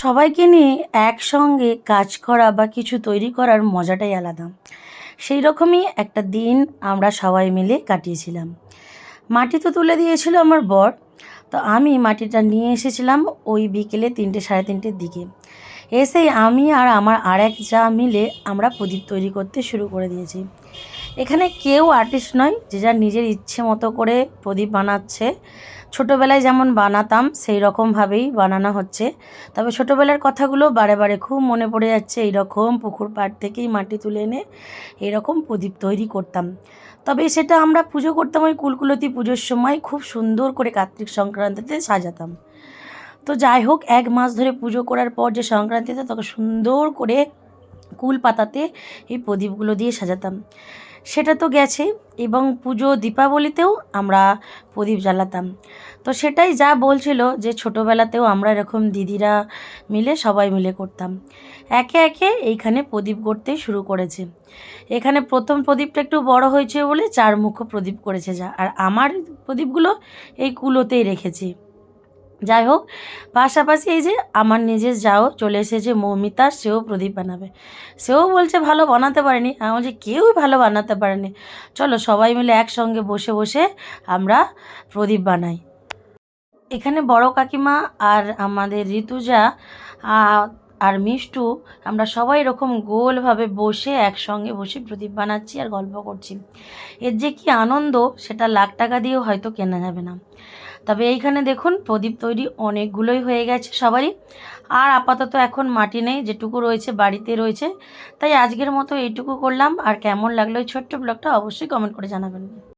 সবাইকে নিয়ে একসঙ্গে কাজ করা বা কিছু তৈরি করার মজাটাই আলাদা। সেই রকমই একটা দিন আমরা সবাই মিলে কাটিয়েছিলাম। মাটি তো তুলে দিয়েছিল আমার বর। তো আমি মাটিটা নিয়ে এসেছিলাম ওই বিকেলে ৩টে সাড়ে ৩টের দিকে। এসেই আমি আর আমার আরেক জা মিলে আমরা প্রদীপ তৈরি করতে শুরু করে দিয়েছি। এখানে কেউ আর্টিস্ট নয়, যে যার নিজের ইচ্ছে মতো করে প্রদীপ বানাচ্ছে। ছোটোবেলায় যেমন বানাতাম সেই রকমভাবেই বানানো হচ্ছে। তবে ছোটোবেলার কথাগুলো বারে বারে খুব মনে পড়ে যাচ্ছে। এইরকম পুকুর পাড় থেকেই মাটি তুলে এনে এরকম প্রদীপ তৈরি করতাম। তবে সেটা আমরা পুজো করতাম ওই কুলকুলতি পুজোর সময়, খুব সুন্দর করে কার্তিক সংক্রান্তিতে সাজাতাম। তো যাই হোক, ১ মাস ধরে পুজো করার পর যে সংক্রান্তিতে তখন সুন্দর করে কুল পাতাতে এই প্রদীপগুলো দিয়ে সাজাতাম। সেটা তো গেছে, এবং পুজো দীপাবলিতেও আমরা প্রদীপ জ্বালাতাম। তো সেটাই যা বলছিল যে ছোটোবেলাতেও আমরা এরকম দিদিরা মিলে সবাই মিলে করতাম। একে একে এইখানে প্রদীপ গড়তে শুরু করেছে। এখানে প্রথম প্রদীপটা একটু বড় হয়েছে বলে ৪ মুখো প্রদীপ করেছে যা, আর আমার প্রদীপগুলো এই কুলোতেই রেখেছি। যাই হোক, পাশাপাশি এই যে আমার নিজের যাও চলে এসেছে মৌমিতা, সেও প্রদীপ বানাবে। সেও বলছে ভালো বানাতে পারেনি। আমি বলছি কেউই ভালো বানাতে পারেনি, চলো সবাই মিলে একসঙ্গে বসে বসে আমরা প্রদীপ বানাই। এখানে বড় কাকিমা আর আমাদের ঋতুজা আর মিষ্টু, আমরা সবাই এরকম গোলভাবে বসে একসঙ্গে বসে প্রদীপ বানাচ্ছি আর গল্প করছি। এর যে কী আনন্দ, সেটা লাখ টাকা দিয়েও হয়তো কেনা যাবে না। তবে এইখানে দেখুন প্রদীপ তৈরি অনেকগুলোই হয়ে গেছে সবারই। আর আপাতত এখন মাটি নেই, যেটুকু রয়েছে বাড়িতে রয়েছে। তাই আজকের মতো এইটুকু করলাম। আর কেমন লাগলো এই ছোট্ট ব্লগটা অবশ্যই কমেন্ট করে জানাবেন।